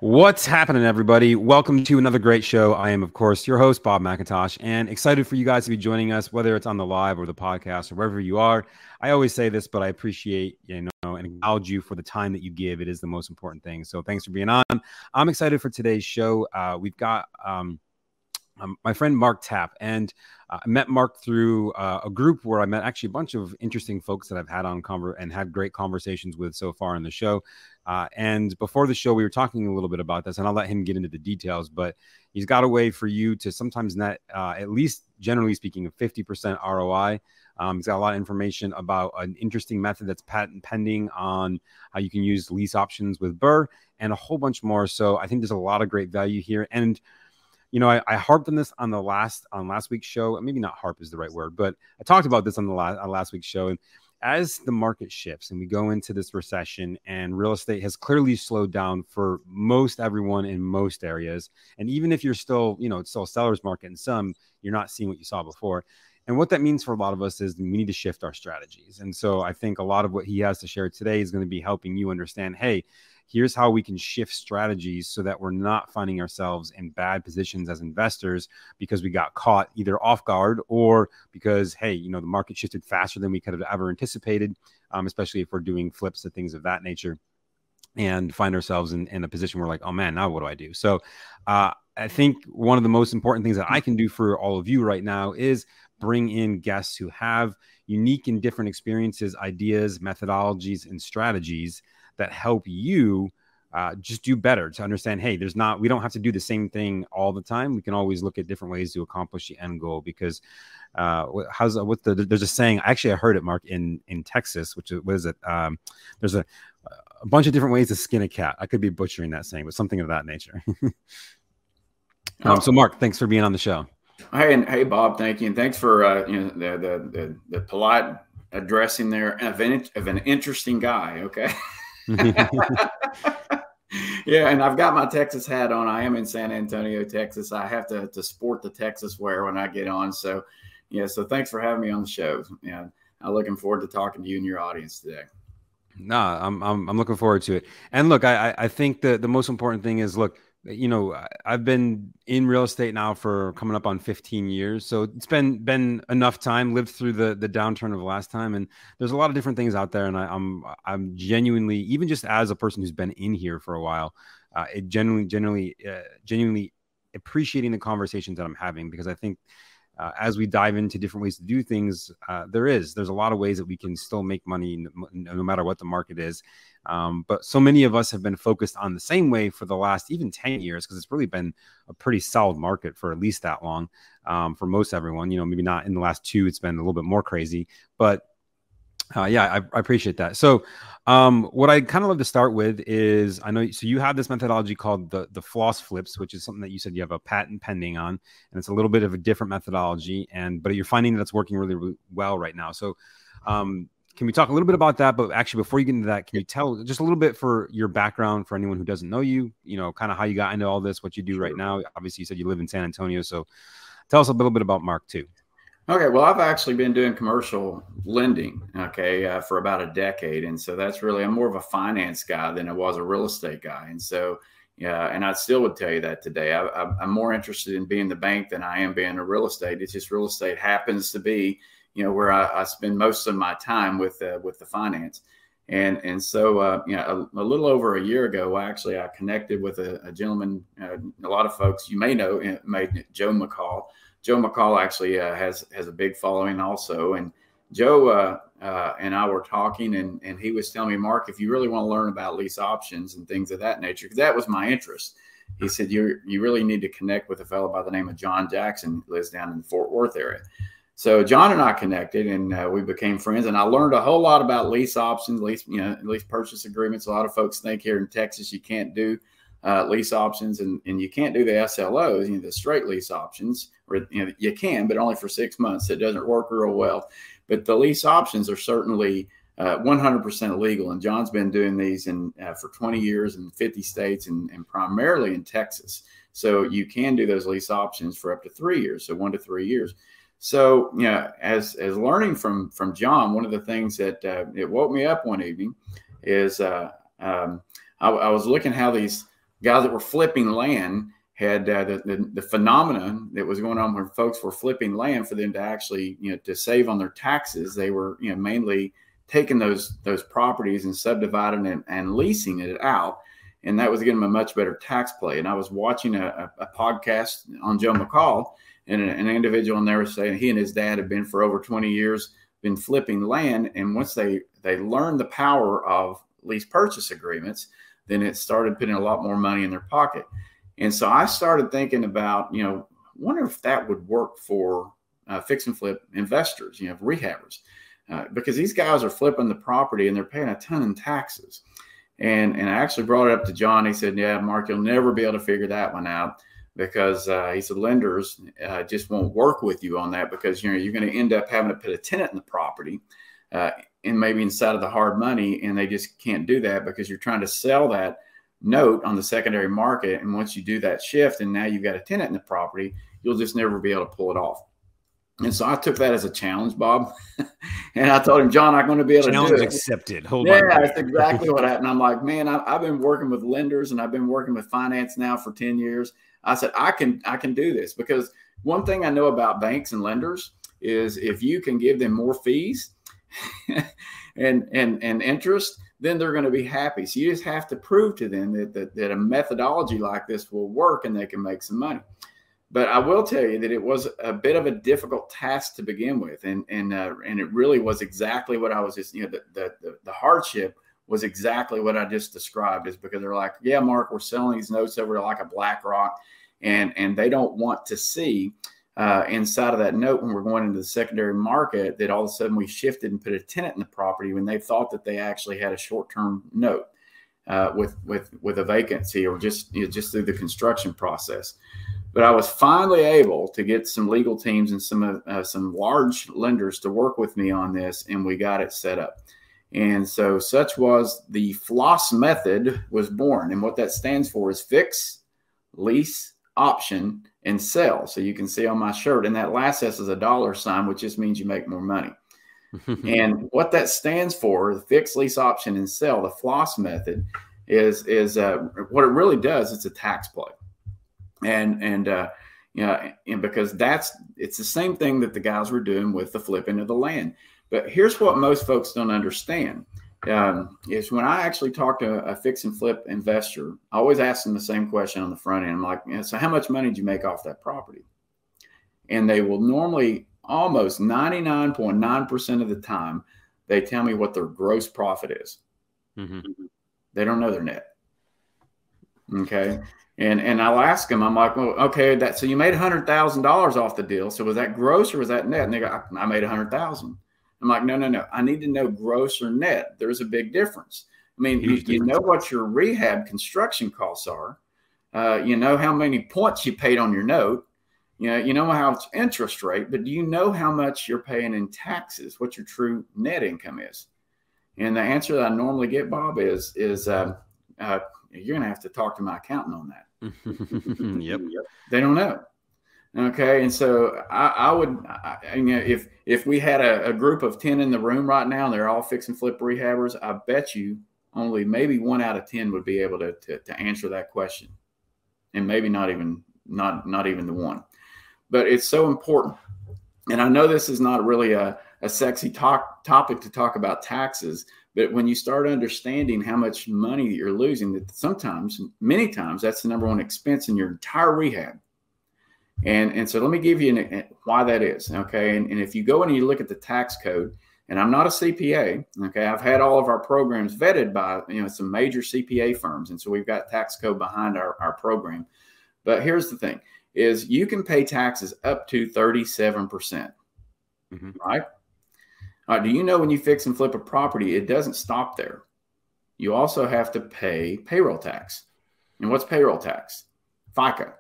What's happening, everybody? Welcome to another great show. I am, of course, your host, Bob McIntosh, and excited for you guys to be joining us, whether it's on the live or the podcast or wherever you are. I always say this, but I appreciate, and acknowledge you for the time that you give. It is the most important thing. So thanks for being on. I'm excited for today's show. We've got my friend Mark Tapp, and I met Mark through a group where I met actually a bunch of interesting folks that I've had on and had great conversations with so far in the show. And before the show, we were talking a little bit about this, and I'll let him get into the details, but he's got a way for you to sometimes net, at least generally speaking, a 50% ROI. He's got a lot of information about an interesting method that's patent pending on how you can use lease options with Burr and a whole bunch more. So I think there's a lot of great value here. And I harped on this on last week's show. Maybe not harp is the right word, but I talked about this on last week's show. And as the market shifts and we go into this recession, and real estate has clearly slowed down for most everyone in most areas. And even if you're still, it's still a seller's market in some, you're not seeing what you saw before. And what that means for a lot of us is we need to shift our strategies. And so I think a lot of what he has to share today is going to be helping you understand, hey, here's how we can shift strategies so that we're not finding ourselves in bad positions as investors because we got caught either off guard or because, hey, the market shifted faster than we could have ever anticipated, especially if we're doing flips and things of that nature, and find ourselves in a position where we're like, oh man, now what do I do? So I think one of the most important things that I can do for all of you right now is bring in guests who have unique and different experiences, ideas, methodologies, and strategies that help you just do better, to understand, hey, we don't have to do the same thing all the time. We can always look at different ways to accomplish the end goal, because there's a saying, actually I heard it, Mark, in Texas, which is, what is it? There's a bunch of different ways to skin a cat. I could be butchering that saying, but something of that nature. So Mark, thanks for being on the show. Hey, Bob, thank you. And thanks for, the polite addressing there of an interesting guy. Okay. Yeah, and I've got my Texas hat on. I am in San Antonio, Texas. I have to sport the Texas wear when I get on. So, so thanks for having me on the show. Yeah, I'm looking forward to talking to you and your audience today. No, I'm looking forward to it. And look, I think the most important thing is, look, I've been in real estate now for coming up on 15 years. So it's been enough time, lived through the downturn of the last time. And there's a lot of different things out there. And I'm genuinely, even just as a person who's been in here for a while, genuinely appreciating the conversations that I'm having, because I think as we dive into different ways to do things, there's a lot of ways that we can still make money no matter what the market is. But so many of us have been focused on the same way for the last even 10 years, because it's really been a pretty solid market for at least that long, for most everyone. Maybe not in the last 2, it's been a little bit more crazy, but I appreciate that. So what I kind of love to start with is, so you have this methodology called the FLOS flips, which is something that you said you have a patent pending on, and it's a little bit of a different methodology, but you're finding that it's working really, really well right now. So can we talk a little bit about that? But actually, before you get into that, can you tell just a little bit for your background for anyone who doesn't know you, kind of how you got into all this, what you do right now? Obviously, you said you live in San Antonio. So tell us a little bit about Mark too. Okay, well, I've actually been doing commercial lending, for about a decade. And so I'm more of a finance guy than I was a real estate guy. And so, and I still would tell you that today. I'm more interested in being the bank than I am being a real estate. It's just real estate happens to be, where I spend most of my time with the finance. And so, a little over a year ago, I connected with a gentleman, a lot of folks you may know, Joe McCall. Joe McCall actually has a big following also. And Joe and I were talking, and he was telling me, Mark, if you really want to learn about lease options and things of that nature, because that was my interest, he said, you really need to connect with a fellow by the name of John Jackson, who lives down in the Fort Worth area. So John and I connected, and we became friends. And I learned a whole lot about lease options, lease purchase agreements. A lot of folks think here in Texas you can't do lease options, and you can't do the SLOs, the straight lease options, or you can, but only for 6 months. It doesn't work real well. But the lease options are certainly 100% legal, and John's been doing these for 20 years in 50 states, and primarily in Texas. So you can do those lease options for up to 3 years, so 1 to 3 years. So as learning from John, one of the things that it woke me up one evening is I was looking how these guys that were flipping land had the phenomenon that was going on where folks were flipping land for them to actually, to save on their taxes. They were, mainly taking those properties and subdividing and leasing it out. And that was getting them a much better tax play. And I was watching a podcast on Joe McCall, and an individual in there was saying he and his dad had been for over 20 years, been flipping land. And once they learned the power of lease purchase agreements, then it started putting a lot more money in their pocket. And so I started thinking about, wonder if that would work for fix and flip investors, rehabbers, because these guys are flipping the property and they're paying a ton in taxes. And I actually brought it up to John. He said, yeah, Mark, you'll never be able to figure that one out, because he said lenders just won't work with you on that, because you're going to end up having to put a tenant in the property and maybe inside of the hard money, and they just can't do that because you're trying to sell that note on the secondary market. And once you do that shift and now you've got a tenant in the property, you'll just never be able to pull it off. And so I took that as a challenge, Bob. And I told him, John, I'm going to be able to do it. Challenge accepted. Hold on. Yeah, that's exactly what happened. I'm like, man, I've been working with lenders and I've been working with finance now for 10 years. I said, I can do this, because one thing I know about banks and lenders is if you can give them more fees and interest, then they're going to be happy. So you just have to prove to them that a methodology like this will work and they can make some money. But I will tell you that it was a bit of a difficult task to begin with. And it really was exactly what I was just, the hardship was exactly what I just described, is because they're like, yeah, Mark, we're selling these notes over to like a BlackRock, and they don't want to see inside of that note when we're going into the secondary market that all of a sudden we shifted and put a tenant in the property when they thought that they actually had a short-term note with a vacancy, or just through the construction process. But I was finally able to get some legal teams and some large lenders to work with me on this, and we got it set up. And so such was the FLOS method was born. And what that stands for is fix, lease, option, and sell. So you can see on my shirt, and that last S is a $, which just means you make more money. And what that stands for, the fix, lease, option, and sell, the FLOS method is what it really does. It's a tax play. And because it's the same thing that the guys were doing with the flipping of the land. But here's what most folks don't understand. Is when I actually talk to a fix and flip investor, I always ask them the same question on the front end. I'm like, so how much money did you make off that property? And they will normally, almost 99.9% of the time, they tell me what their gross profit is. Mm-hmm. They don't know their net. Okay. And I'll ask them, I'm like, well, okay, so you made $100,000 off the deal. So was that gross or was that net? And they go, I made $100,000. I'm like, no. I need to know gross or net. There's a big difference. I mean, you know what your rehab construction costs are. You know how many points you paid on your note. You know how it's interest rate, but do you know how much you're paying in taxes, what your true net income is? And the answer that I normally get, Bob, is you're going to have to talk to my accountant on that. Yep. They don't know. Okay. And so I would, if we had a group of 10 in the room right now, and they're all fix and flip rehabbers, I bet you only maybe 1 out of 10 would be able to answer that question. And maybe not even the one. But it's so important. And I know this is not really a sexy topic to talk about taxes, but when you start understanding how much money that you're losing, that many times, that's the number one expense in your entire rehab. And so let me give you why that is. Okay. And if you go in and you look at the tax code, and I'm not a CPA. Okay. I've had all of our programs vetted by, some major CPA firms. And so we've got tax code behind our program. But here's the thing is you can pay taxes up to 37%. Mm-hmm. Right? All right. Do you know when you fix and flip a property, it doesn't stop there. You also have to pay payroll tax. And what's payroll tax? FICA.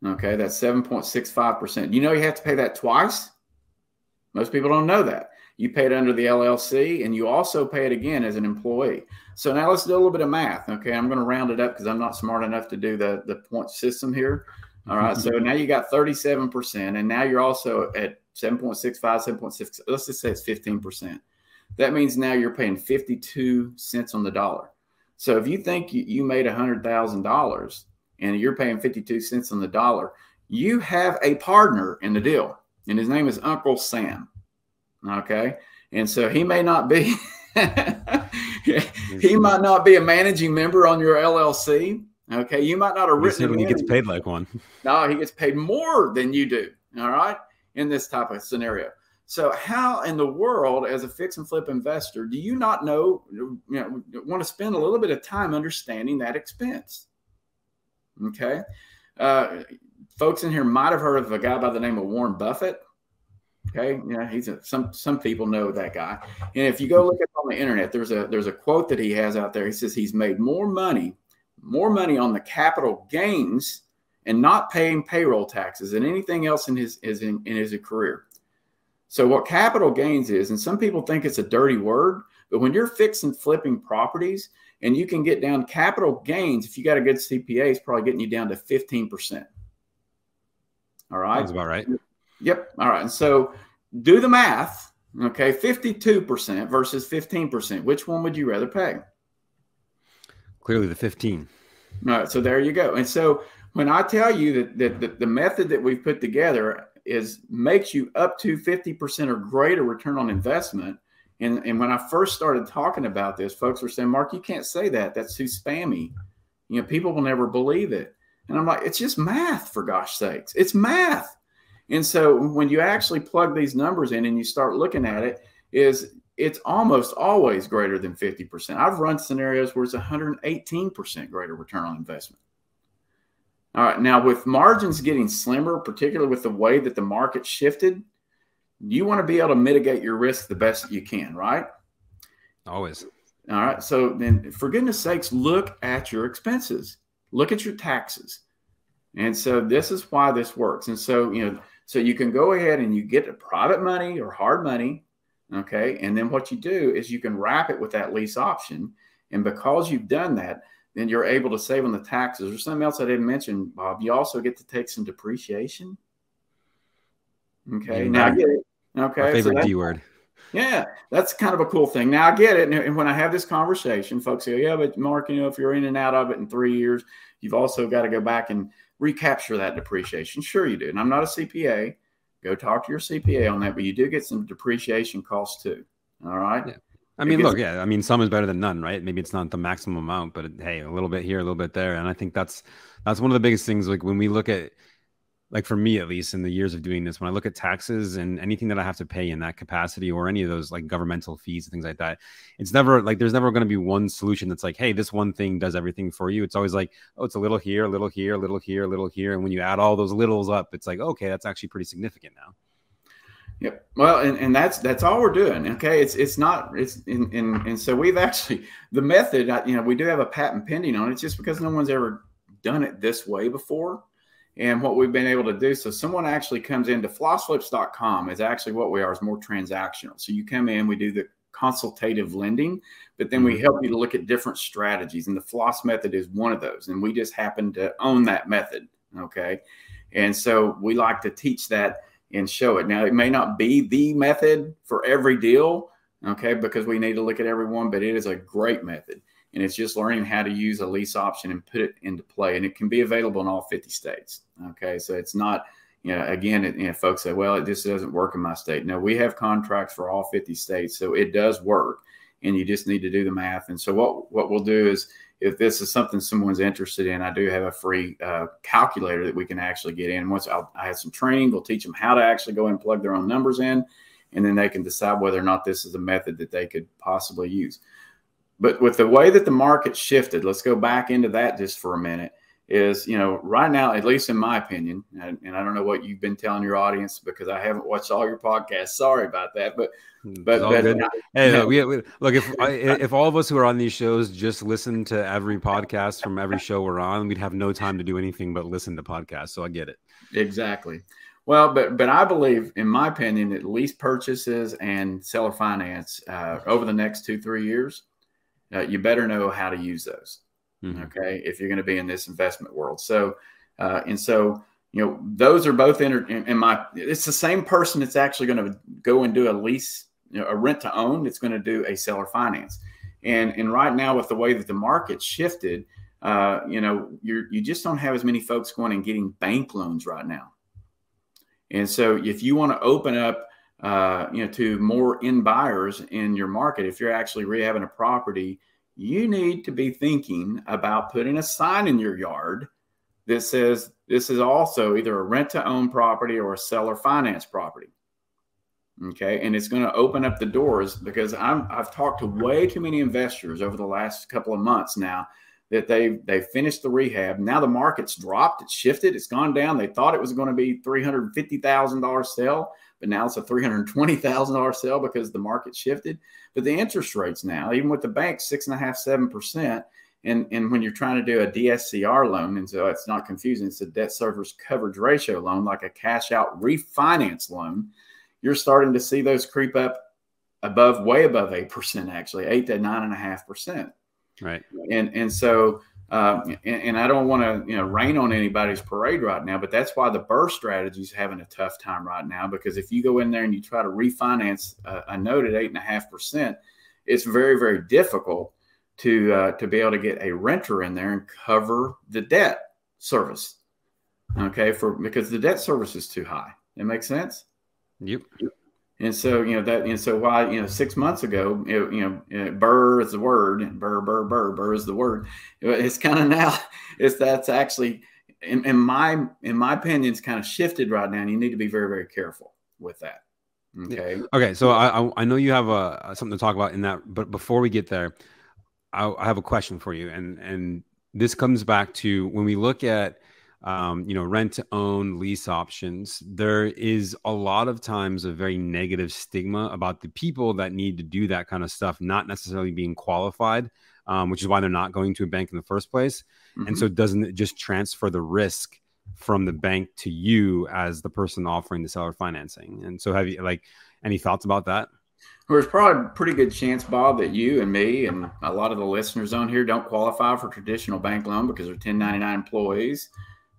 Okay. That's 7.65%. You have to pay that twice? Most people don't know that. You pay it under the LLC, and you also pay it again as an employee. So now let's do a little bit of math. Okay. I'm going to round it up because I'm not smart enough to do the point system here. All right. So now you got 37%, and now you're also at 7.65, 7.6. Let's just say it's 15%. That means now you're paying 52 cents on the dollar. So if you think you made $100,000 and you're paying 52 cents on the dollar, you have a partner in the deal, and his name is Uncle Sam. Okay. And so he may not be, he might not be a managing member on your LLC. Okay. You might not have written him in. He gets paid like one. No, he gets paid more than you do. All right. In this type of scenario. So how in the world, as a fix and flip investor, do you not know, want to spend a little bit of time understanding that expense? Okay. Folks in here might have heard of a guy by the name of Warren Buffett. Okay. Yeah. He's some people know that guy. And if you go look at it on the internet, there's a quote that he has out there. He says he's made more money on the capital gains and not paying payroll taxes than anything else in his career. So what capital gains is, and some people think it's a dirty word, but when you're fixing flipping properties and you can get down capital gains, if you got a good CPA, it's probably getting you down to 15%. All right. Sounds about right. Yep. All right. And so do the math. Okay. 52% versus 15%. Which one would you rather pay? Clearly the 15. All right. So there you go. And so when I tell you that the method that we've put together makes you up to 50% or greater return on investment. And when I first started talking about this, folks were saying, Mark, you can't say that. That's too spammy. People will never believe it. And I'm like, it's just math, for gosh sakes. It's math. And so when you actually plug these numbers in and you start looking at it, it's almost always greater than 50%. I've run scenarios where it's 118% greater return on investment. All right. Now, with margins getting slimmer, particularly with the way that the market shifted, you want to be able to mitigate your risk the best you can, right? Always. All right. So then, for goodness sakes, look at your expenses. Look at your taxes. And so this is why this works. And so, so you can go ahead and you get the private money or hard money. Okay. And then what you do is you can wrap it with that lease option. And because you've done that, then you're able to save on the taxes. Or something else I didn't mention, Bob. You also get to take some depreciation. Okay. Now I get it. Okay. My favorite D word. Yeah, that's kind of a cool thing. Now I get it. And when I have this conversation, folks say, yeah, but Mark, if you're in and out of it in 3 years, you've also got to go back and recapture that depreciation. Sure you do. And I'm not a CPA. Go talk to your CPA on that, but you do get some depreciation costs too. All right. Yeah. I mean, look, yeah, I mean, some is better than none, right? Maybe it's not the maximum amount, but hey, a little bit here, a little bit there. And I think that's one of the biggest things. Like when we look at, like for me, at least in the years of doing this, when I look at taxes and anything that I have to pay in that capacity or any of those like governmental fees and things like that, it's never like, there's never going to be one solution that's like, hey, this one thing does everything for you. It's always like, oh, it's a little here, a little here, a little here, a little here. And when you add all those littles up, it's like, okay, that's actually pretty significant now. Yep. Well, and that's all we're doing. Okay. And so we've actually, the method, we do have a patent pending on it just because no one's ever done it this way before. And what we've been able to do, so someone actually comes into FLOSflips.com is actually what we are, is more transactional. So you come in, we do the consultative lending, but then we help you to look at different strategies. And the FLOS method is one of those. And we just happen to own that method. Okay. And so we like to teach that and show it. Now, it may not be the method for every deal, okay, because we need to look at everyone, but it is a great method. And it's just learning how to use a lease option and put it into play. And it can be available in all 50 states. Okay. So it's not, again, folks say, well, it just doesn't work in my state. No, we have contracts for all 50 states. So it does work. And you just need to do the math. And so what we'll do is, if this is something someone's interested in, I do have a free calculator that we can actually get in. Once I have some training, we'll teach them how to actually go and plug their own numbers in. And then they can decide whether or not this is a method that they could possibly use. But with the way that the market shifted, let's go back into that just for a minute, is, right now, at least in my opinion, and I don't know what you've been telling your audience because I haven't watched all your podcasts. Sorry about that. But hey, look, if all of us who are on these shows just listen to every podcast from every show we're on, we'd have no time to do anything but listen to podcasts. So I get it. Exactly. Well, but I believe, in my opinion, that lease purchases and seller finance over the next 2-3 years, you better know how to use those. Okay, if you're going to be in this investment world. So, those are both it's the same person that's actually going to go and do a lease, a rent to own. It's going to do a seller finance. And right now, with the way that the market shifted, you just don't have as many folks going and getting bank loans right now. And so if you want to open up, to more end buyers in your market, if you're actually rehabbing a property, you need to be thinking about putting a sign in your yard that says this is also either a rent to own property or a seller finance property. Okay. And it's going to open up the doors, because I've talked to way too many investors over the last couple of months now that they finished the rehab. Now the market's dropped, it's shifted, it's gone down. They thought it was going to be $350,000 sale, but now it's a $320,000 sale because the market shifted. But the interest rates now, even with the bank, 6.5%, 7%. And when you're trying to do a DSCR loan, and so it's not confusing, it's a debt service coverage ratio loan, like a cash out refinance loan, you're starting to see those creep up way above 8%, actually 8 to 9.5%. Right. And so, and I don't want to, rain on anybody's parade right now, but that's why the BRRRR strategy is having a tough time right now, because if you go in there and you try to refinance a note at 8.5%, it's very, very difficult to be able to get a renter in there and cover the debt service. Okay. Because the debt service is too high. It makes sense. Yep. And so, so why, 6 months ago, BRRRR is the word, and BRRRR is the word. It's kind of now, that's actually, in my opinion, it's kind of shifted right now, and you need to be very, very careful with that. Okay. Okay. So I know you have something to talk about in that, but before we get there, I have a question for you. And this comes back to when we look at, rent to own, lease options, there is a lot of times a very negative stigma about the people that need to do that kind of stuff, not necessarily being qualified, which is why they're not going to a bank in the first place. Mm-hmm. And so doesn't it just transfer the risk from the bank to you as the person offering the seller financing? And so have you any thoughts about that? Well, there's probably a pretty good chance, Bob, that you and me and a lot of the listeners on here don't qualify for traditional bank loan because they're 1099 employees.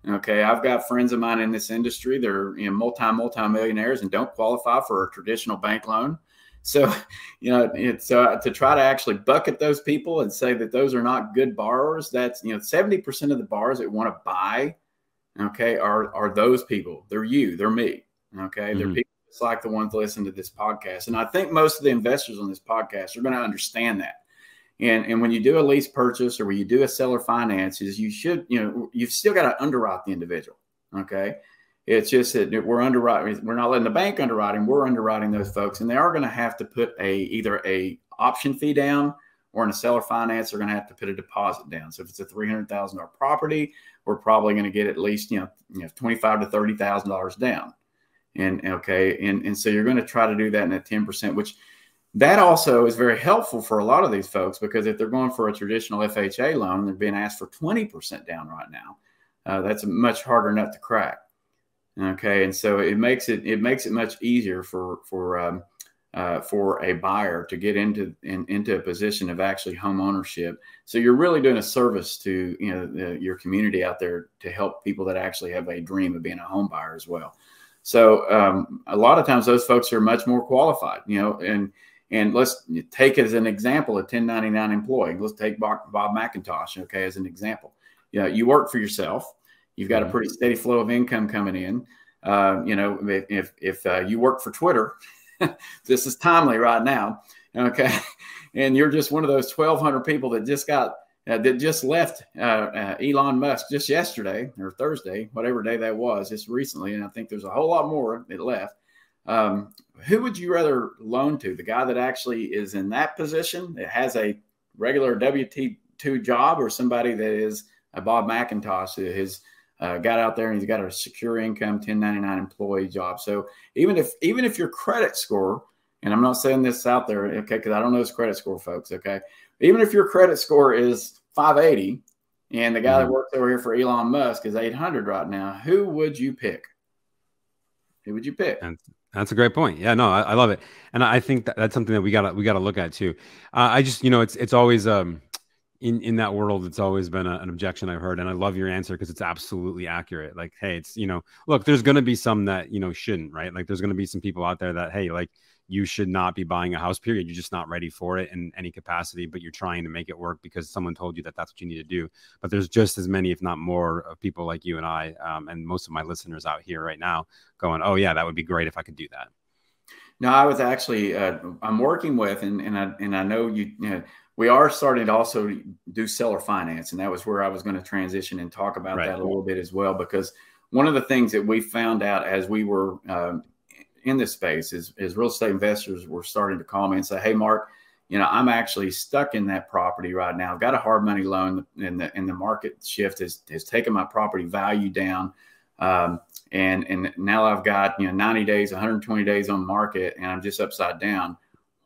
Okay, I've got friends of mine in this industry. They're multi-millionaires and don't qualify for a traditional bank loan. So, it's to try to actually bucket those people and say that those are not good borrowers. That's 70% of the borrowers that want to buy, okay, are those people. They're you, they're me. Okay, they're people just like the ones that listen to this podcast. And I think most of the investors on this podcast are going to understand that. And when you do a lease purchase or when you do a seller finances, you should, you've still got to underwrite the individual. Okay. It's just that we're underwriting. We're not letting the bank underwrite them. We're underwriting those folks, and they are going to have to put either a option fee down, or in a seller finance, they're going to have to put a deposit down. So if it's a $300,000 property, we're probably going to get at least, $25,000 to $30,000 down. And so you're going to try to do that in at 10%, which that also is very helpful for a lot of these folks, because if they're going for a traditional FHA loan, they're being asked for 20% down right now. That's a much harder nut to crack. Okay, and so it makes it much easier for a buyer to get into a position of actually home ownership. So you're really doing a service to your community out there to help people that actually have a dream of being a home buyer as well. So a lot of times those folks are much more qualified, and let's take as an example a 1099 employee. Let's take Bob McIntosh, okay, as an example. You work for yourself. You've got a pretty steady flow of income coming in. If you work for Twitter, this is timely right now, okay, and you're just one of those 1,200 people that just left Elon Musk just yesterday or Thursday, whatever day that was, just recently, and I think there's a whole lot more that left. Who would you rather loan to? The guy that actually is in that position, that has a regular W-2 job, or somebody that is a Bob McIntosh who has got out there and he's got a secure income 1099 employee job? So even if your credit score, and I'm not saying this out there, okay, because I don't know his credit score, folks, okay, even if your credit score is 580 and the guy that works over here for Elon Musk is 800 right now, who would you pick? Who would you pick? That's a great point. Yeah, no, I love it. And I think that's something that we gotta look at too. I just, it's always, in that world, it's always been an objection I've heard. And I love your answer, because it's absolutely accurate. Like, hey, it's, look, there's going to be some that, shouldn't, right? Like there's going to be some people out there that, hey, like, you should not be buying a house, period. You're just not ready for it in any capacity, but you're trying to make it work because someone told you that that's what you need to do. But there's just as many, if not more, of people like you and I, and most of my listeners out here right now going, oh yeah, that would be great if I could do that. No, I was actually, I'm working with, and I know we are starting to also do seller finance. And that was where I was going to transition and talk about that a little bit as well, because one of the things that we found out as we were in this space is real estate investors were starting to call me and say, hey, Mark, I'm actually stuck in that property right now. I've got a hard money loan, and the market shift has taken my property value down. And now I've got 90 days, 120 days on market, and I'm just upside down.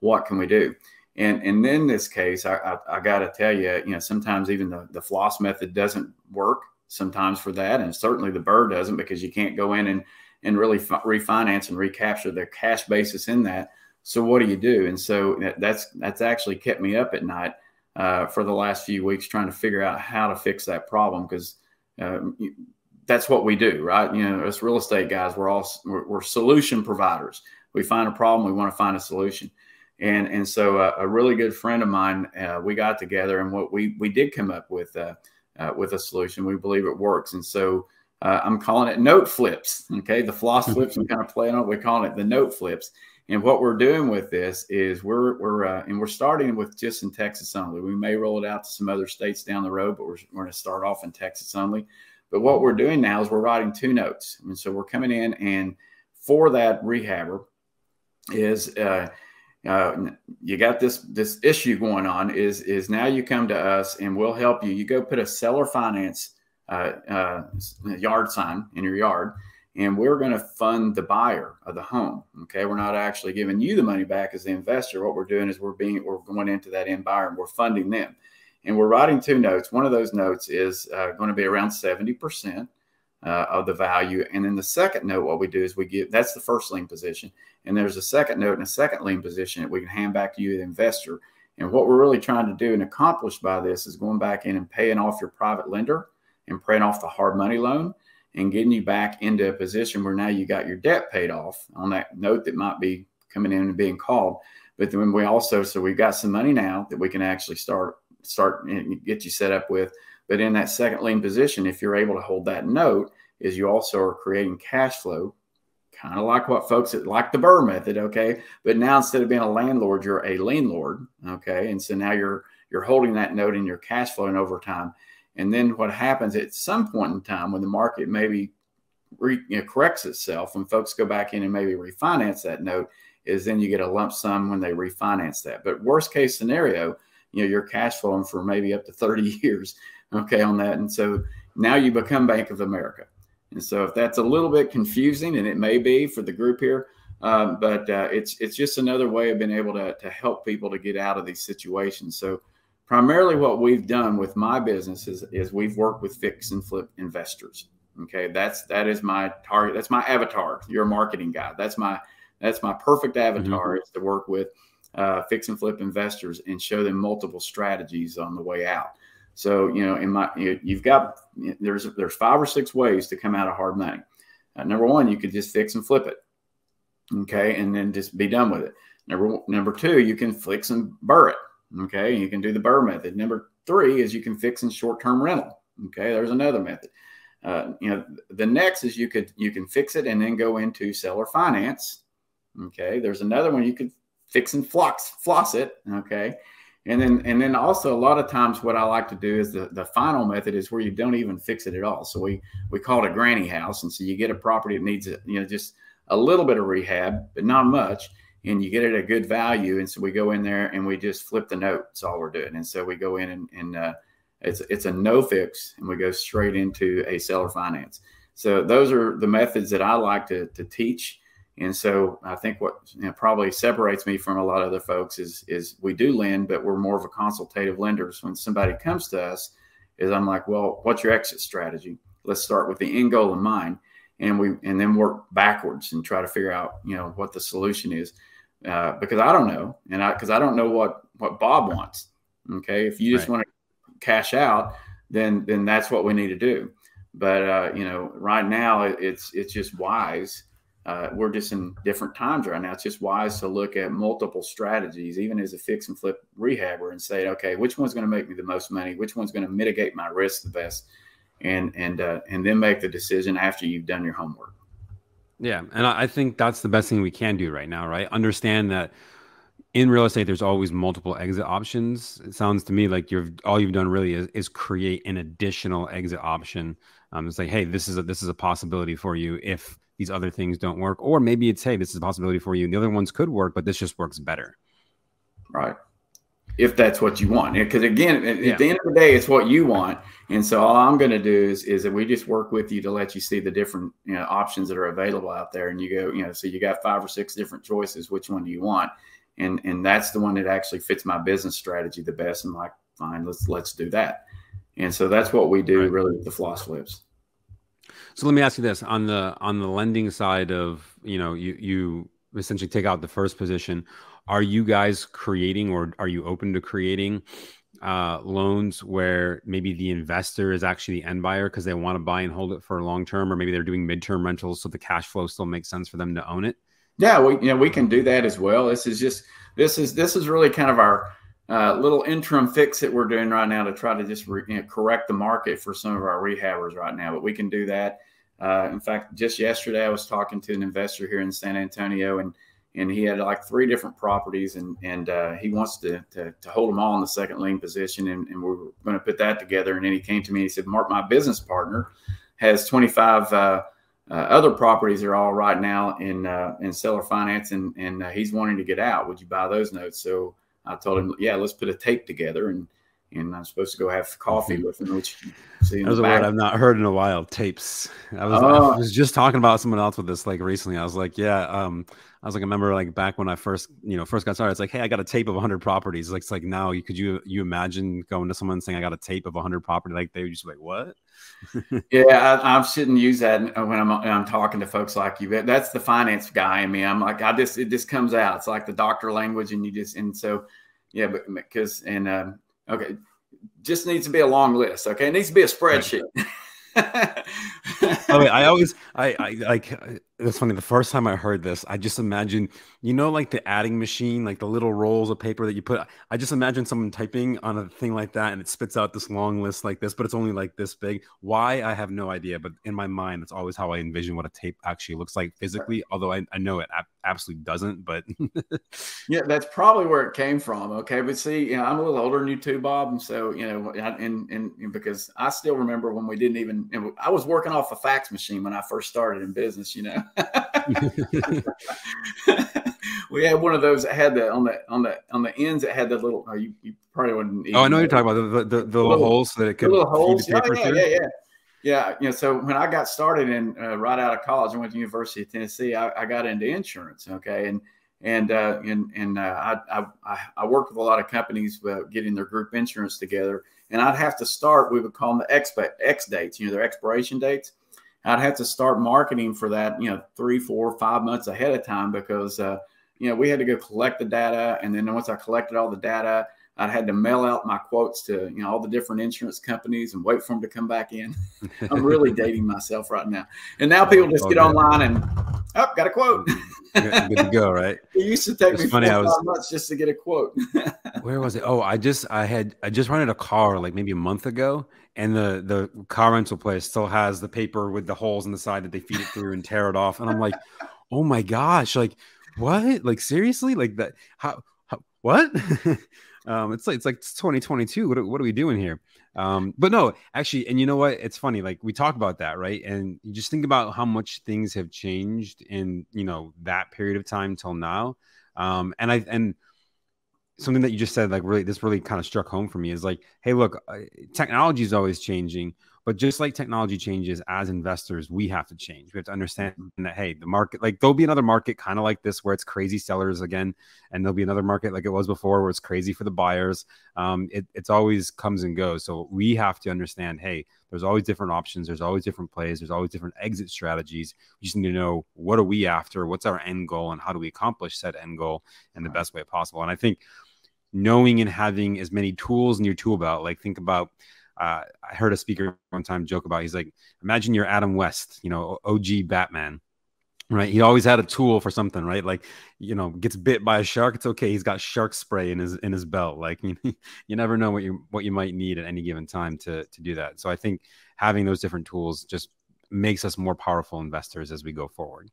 What can we do? And in this case, I got to tell you, sometimes even the FLOS method doesn't work sometimes for that, and certainly the BRRRR doesn't, because you can't go in and really refinance and recapture the cash basis in that. So what do you do? And so that's actually kept me up at night for the last few weeks, trying to figure out how to fix that problem, because that's what we do, right? Us real estate guys, we're solution providers. We find a problem, we want to find a solution. And so a really good friend of mine, we got together, and what we did come up with a solution. We believe it works. And so I'm calling it note flips. Okay. The FLOS flips, I'm kind of playing on it. We're calling it the note flips. And what we're doing with this is we're starting with just in Texas only. We may roll it out to some other states down the road, but we're going to start off in Texas only. But what we're doing now is we're writing 2 notes. And so we're coming in, and for that rehabber is you got this issue going on is now you come to us and we'll help you. You go put a seller finance yard sign in your yard, and we're going to fund the buyer of the home. Okay. We're not actually giving you the money back as the investor. What we're doing is we're going into that end buyer and we're funding them. And we're writing 2 notes. One of those notes is going to be around 70% of the value. And then the second note, what we do is that's the first lien position. And there's a second note and a second lien position that we can hand back to you, the investor. And what we're really trying to do and accomplish by this is going back in and paying off your private lender and paying off the hard money loan and getting you back into a position where now you got your debt paid off on that note that might be coming in and being called. But then we've got some money now that we can actually start and get you set up with. But in that second lien position, if you're able to hold that note, is you also are creating cash flow, kind of like what folks like the BRRRR method. Okay. But now instead of being a landlord, you're a lien lord. Okay. And so now you're holding that note in your cash flowing over time. And then what happens at some point in time when the market maybe corrects itself, when folks go back in and maybe refinance that note, is then you get a lump sum when they refinance that. But worst case scenario, you're cash flowing for maybe up to 30 years, okay, on that. And so now you become Bank of America. And so if that's a little bit confusing, and it may be for the group here, but it's just another way of being able to help people to get out of these situations. So primarily what we've done with my business is we've worked with fix and flip investors. Okay, that is my target. That's my avatar. You're a marketing guy. That's my perfect avatar, is to work with fix and flip investors and show them multiple strategies on the way out. So, there's 5 or 6 ways to come out of hard money. Number 1, you could just fix and flip it. Okay. And then just be done with it. Number 2, you can fix and BRRRR it. Okay. You can do the BRRRR method. Number 3 is you can fix in short-term rental. Okay. There's another method. The next is you can fix it and then go into seller finance. Okay. There's another one you could fix and floss it. Okay. And then also a lot of times what I like to do is the final method is where you don't even fix it at all. So we call it a granny house. And so you get a property that needs just a little bit of rehab, but not much. And you get it at a good value. And so we go in there and we just flip the note. That's all we're doing. And so we go in and it's a no fix, and we go straight into a seller finance. So those are the methods that I like to teach. And so I think what probably separates me from a lot of other folks is we do lend, but we're more of a consultative lender. So when somebody comes to us, I'm like, well, what's your exit strategy? Let's start with the end goal in mind, and then work backwards and try to figure out what the solution is, because I don't know, because I don't know what Bob wants. Okay, if you just want to cash out, then that's what we need to do. But right now it's just wise we're just in different times right now. It's just wise to look at multiple strategies, even as a fix and flip rehabber, and say, okay, which one's going to make me the most money? Which one's going to mitigate my risk the best? And then make the decision after you've done your homework. Yeah. And I think that's the best thing we can do right now, right? Understand that in real estate, there's always multiple exit options. It sounds to me like all you've done really is create an additional exit option. It's like, hey, this is a possibility for you if these other things don't work, or maybe it's, hey, this is a possibility for you and the other ones could work, but this just works better. Right. If that's what you want. Because again, at the end of the day, it's what you want. And so all I'm going to do is that we just work with you to let you see the different options that are available out there. And you go, so you got 5 or 6 different choices. Which one do you want? And that's the one that actually fits my business strategy the best. And like, fine, let's do that. And so that's what we do really with the FLOS flips. So let me ask you this: on the lending side of, you essentially take out the first position. Are you guys creating, or are you open to creating loans where maybe the investor is actually the end buyer because they want to buy and hold it for long term, or maybe they're doing midterm rentals so the cash flow still makes sense for them to own it? Yeah, we can do that as well. This is really kind of our little interim fix that we're doing right now to try to just correct the market for some of our rehabbers right now. But we can do that. In fact, just yesterday I was talking to an investor here in San Antonio, and he had like 3 different properties, and he wants to hold them all in the second lien position, and we're going to put that together. And then he came to me and he said, Mark, my business partner has 25 other properties are all right now in seller finance, and he's wanting to get out. Would you buy those notes? So I told him, yeah, let's put a tape together, and I'm supposed to go have coffee with him, which you see in that was the a back. word I've not heard in a while. Tapes. I was just talking about someone else with this like recently. I was like, I remember like back when I first got started, it's like, hey, I got a tape of 100 properties. Like, it's like now could you imagine going to someone saying I got a tape of 100 property? Like they would just be like, what? Yeah, I shouldn't use that when I'm talking to folks like you. That's the finance guy in me. I'm like, it just comes out. It's like the doctor language, and so yeah, but because okay, just needs to be a long list. Okay, it needs to be a spreadsheet. I like, it's funny. The first time I heard this, I just imagine, like the adding machine, like the little rolls of paper that you put. I just imagine someone typing on a thing like that, and it spits out this long list like this, but it's only like this big. Why? I have no idea. But in my mind, it's always how I envision what a tape actually looks like physically. Although I know it absolutely doesn't. But yeah, that's probably where it came from. Okay, but see, I'm a little older than you too, Bob, and so and because I still remember when we didn't even. I was working off a fax machine when I first started in business. We had one of those that had on the ends that had the little. You probably wouldn't. I know what you're talking about the little holes so that it could. Little holes. Yeah. So when I got started right out of college, I went to University of Tennessee. I got into insurance. Okay, and I worked with a lot of companies getting their group insurance together, and I'd have to start. We would call them the X dates. Their expiration dates. I'd have to start marketing for that, 3, 4, 5 months ahead of time because, we had to go collect the data. And then once I collected all the data, I had to mail out my quotes to, all the different insurance companies and wait for them to come back in. I'm really dating myself right now. And now people just get online and, got a quote. Good to go, right? It used to take me 4 or 5 months just to get a quote. Where was it? Oh, I just rented a car like maybe a month ago, and the car rental place still has the paper with the holes in the side that they feed it through and tear it off. And I'm like, oh my gosh, like what? Like seriously? Like that? How what? It's like 2022. What are we doing here? But no, actually, and you know what? It's funny. Like we talk about that, right? And you just think about how much things have changed in that period of time till now. And something that you just said, like this really kind of struck home for me is like, hey, look, technology is always changing, but just like technology changes, as investors, we have to change. We have to understand that, hey, the market, like there'll be another market kind of like this where it's crazy sellers again, and there'll be another market like it was before where it's crazy for the buyers. It's always comes and goes. So we have to understand, hey, there's always different options. There's always different plays. There's always different exit strategies. We just need to know, what are we after? What's our end goal? And how do we accomplish said end goal in the best way possible? And I think knowing and having as many tools in your tool belt, like think about, I heard a speaker one time joke about, he's like, imagine you're Adam West, OG Batman. Right. He always had a tool for something, right? Like, gets bit by a shark. It's okay. He's got shark spray in his belt. Like, you never know what you might need at any given time to do that. So I think having those different tools just makes us more powerful investors as we go forward.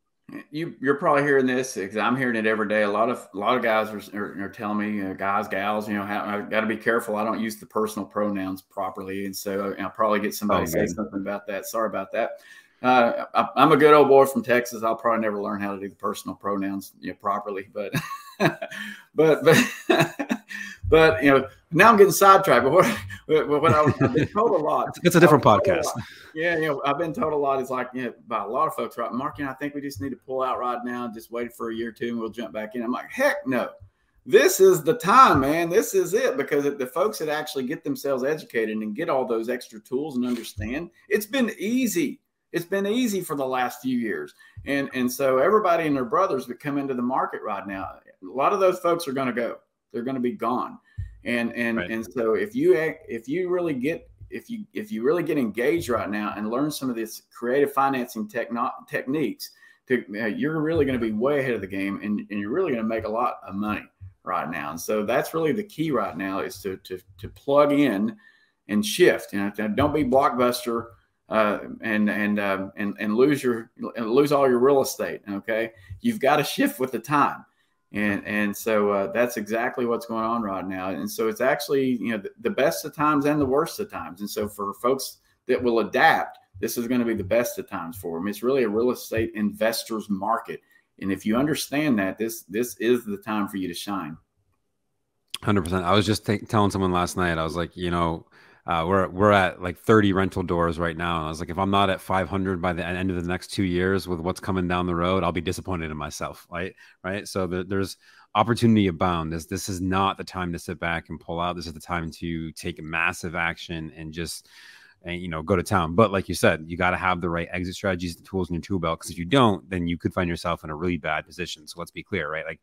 You're probably hearing this because I'm hearing it every day. A lot of guys are telling me, guys, gals, I got to be careful. I don't use the personal pronouns properly, and so I'll probably get somebody say something about that. Sorry about that. I'm a good old boy from Texas. I'll probably never learn how to do the personal pronouns properly, but but now I'm getting sidetracked. But I've been told a lot. It's a different podcast. Yeah, I've been told a lot. It's like by a lot of folks, right? Mark, I think we just need to pull out right now. Just wait for a year or two, and we'll jump back in. I'm like, heck no. This is the time, man. This is it, because the folks that actually get themselves educated and get all those extra tools and understand, it's been easy. It's been easy for the last few years. And so everybody and their brothers that come into the market right now, a lot of those folks are going to go. They're going to be gone. And so if you really get engaged right now and learn some of this creative financing techniques, you're really going to be way ahead of the game, and you're really going to make a lot of money right now. And so that's really the key right now, is to plug in and shift. Don't be Blockbuster and lose all your real estate. Okay, you've got to shift with the time, and so that's exactly what's going on right now. And so it's actually the best of times and the worst of times. And so for folks that will adapt, this is going to be the best of times for them. It's really a real estate investor's market, and if you understand that, this is the time for you to shine. 100%. I was just telling someone last night. I was like, we're at like 30 rental doors right now. And I was like, if I'm not at 500 by the end of the next 2 years with what's coming down the road, I'll be disappointed in myself. Right. So there's opportunity abound. This is not the time to sit back and pull out. This is the time to take massive action and go to town. But like you said, you got to have the right exit strategies, the tools in your tool belt. Because if you don't, then you could find yourself in a really bad position. So let's be clear, right? Like,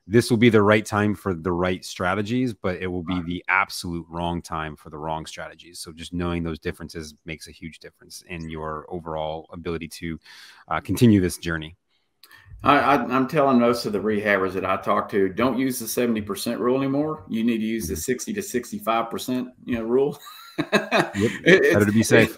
this will be the right time for the right strategies, but it will be the absolute wrong time for the wrong strategies. So just knowing those differences makes a huge difference in your overall ability to continue this journey. I'm telling most of the rehabbers that I talk to, don't use the 70% rule anymore. You need to use the 60 to 65% rule. Better to be safe.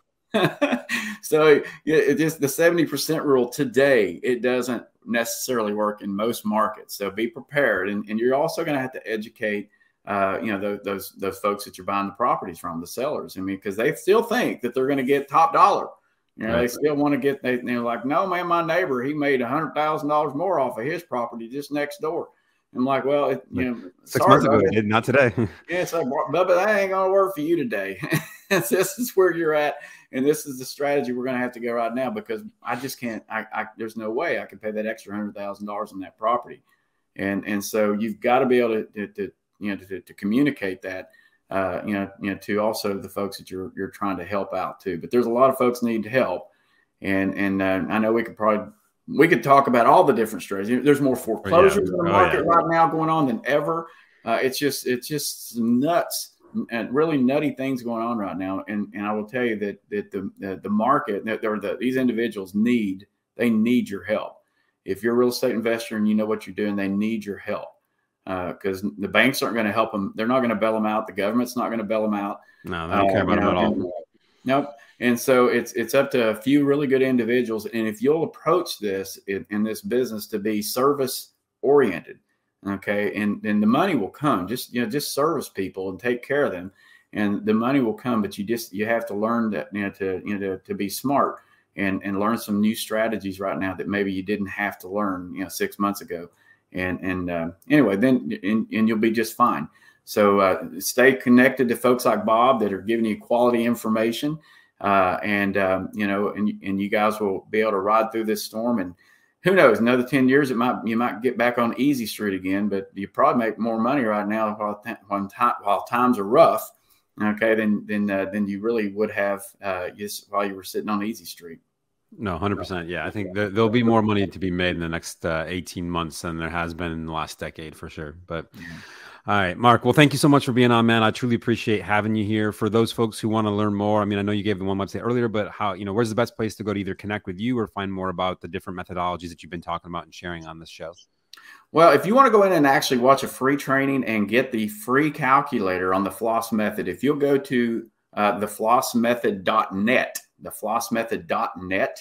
So it just the 70% rule today, it doesn't necessarily work in most markets. So be prepared, and you're also going to have to educate those folks that you're buying the properties from, the sellers. I mean, because they still think that they're going to get top dollar. They still want to get, they're like, no, man, my neighbor, he made $100,000 more off of his property just next door. I'm like, well, 6 months ago, not today. Yeah, it's like, but that ain't going to work for you today. This is where you're at, and this is the strategy we're going to have to go right now, because I just can't. There's no way I can pay that extra $100,000 on that property, and so you've got to be able to communicate that, to also the folks that you're trying to help out too. But there's a lot of folks need help, and I know we could talk about all the different strategies. There's more foreclosures in the market right now going on than ever. It's just nuts and really nutty things going on right now. And I will tell you that the market, these individuals need your help. If you're a real estate investor and you know what you're doing, they need your help, because the banks aren't going to help them. They're not going to bail them out. The government's not going to bail them out. No, they don't care about them at all. Nope. And so it's up to a few really good individuals. And if you'll approach this in this business to be service oriented, okay, and then the money will come. Just service people and take care of them, and the money will come. But you have to learn that to be smart and learn some new strategies right now that maybe you didn't have to learn 6 months ago. And anyway, then you'll be just fine. So stay connected to folks like Bob that are giving you quality information. And you guys will be able to ride through this storm, and who knows, another 10 years, you might get back on easy street again, but you probably make more money right now while times are rough. Okay. Than you really would have, just while you were sitting on easy street. No, 100%. Yeah. I think there'll be more money to be made in the next 18 months than there has been in the last decade for sure. But All right, Mark. Well, thank you so much for being on, man. I truly appreciate having you here. For those folks who want to learn more, I mean, I know you gave the one website earlier, but where's the best place to go to either connect with you or find more about the different methodologies that you've been talking about and sharing on this show? Well, if you want to go in and actually watch a free training and get the free calculator on the FLOS method, if you'll go to theflossmethod.net, theflossmethod.net.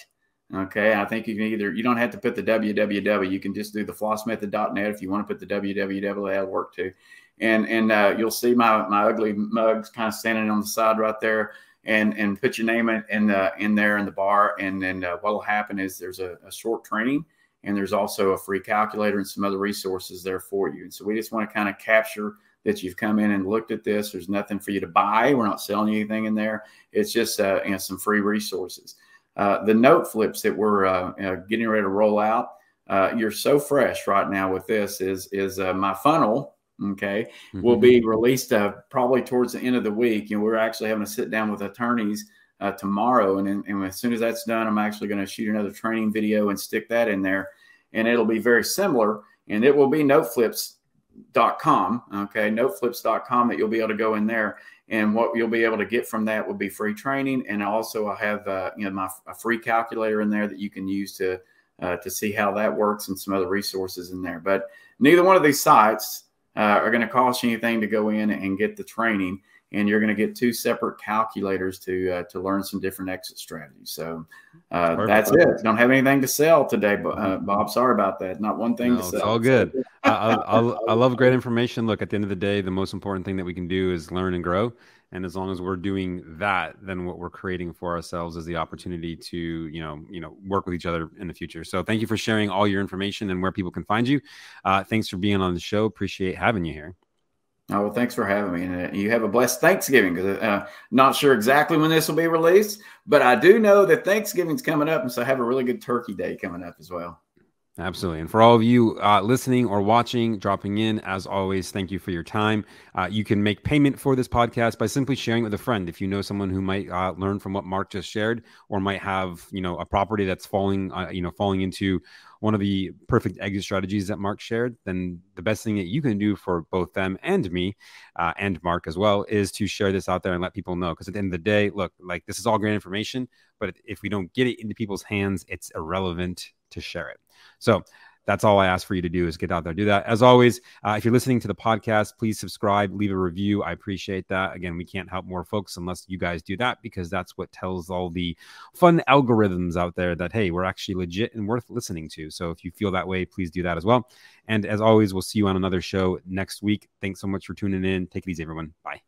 Okay, I think you can you don't have to put the www. You can just do the flossmethod.net. If you want to put the www, that'll work too. And you'll see my ugly mugs kind of standing on the side right there. And put your name in there in the bar. And then what will happen is there's a short training, and there's also a free calculator and some other resources there for you. And so we just want to kind of capture that you've come in and looked at this. There's nothing for you to buy. We're not selling you anything in there. It's just some free resources. The note flips that we're getting ready to roll out, you're so fresh right now with this is my funnel, okay, will be released probably towards the end of the week. We're actually having to sit down with attorneys tomorrow. And as soon as that's done, I'm actually going to shoot another training video and stick that in there. And it'll be very similar. And it will be noteflips.com, okay, noteflips.com, that you'll be able to go in there. And what you'll be able to get from that will be free training. And also I have a free calculator in there that you can use to see how that works, and some other resources in there. But neither one of these sites are going to cost you anything to go in and get the training. And you're going to get two separate calculators to learn some different exit strategies. So that's it. Don't have anything to sell today, Bob. Sorry about that. Not one thing to sell. It's all good. I love great information. Look, at the end of the day, the most important thing that we can do is learn and grow. And as long as we're doing that, then what we're creating for ourselves is the opportunity to, work with each other in the future. So thank you for sharing all your information and where people can find you. Thanks for being on the show. Appreciate having you here. Oh, well, thanks for having me. And you have a blessed Thanksgiving, because not sure exactly when this will be released, but I do know that Thanksgiving's coming up. And so have a really good turkey day coming up as well. Absolutely. And for all of you listening or watching, dropping in, as always, thank you for your time. You can make payment for this podcast by simply sharing it with a friend. If you know someone who might learn from what Mark just shared, or might have, a property that's falling into one of the perfect exit strategies that Mark shared, then the best thing that you can do for both them and me and Mark as well is to share this out there and let people know. Because at the end of the day, look, like, this is all great information, but if we don't get it into people's hands, it's irrelevant to share it. So that's all I ask for you to do, is get out there, do that. As always, if you're listening to the podcast, please subscribe, leave a review. I appreciate that. Again, we can't help more folks unless you guys do that, because that's what tells all the fun algorithms out there that, hey, we're actually legit and worth listening to. So if you feel that way, please do that as well. And as always, we'll see you on another show next week. Thanks so much for tuning in. Take it easy, everyone. Bye.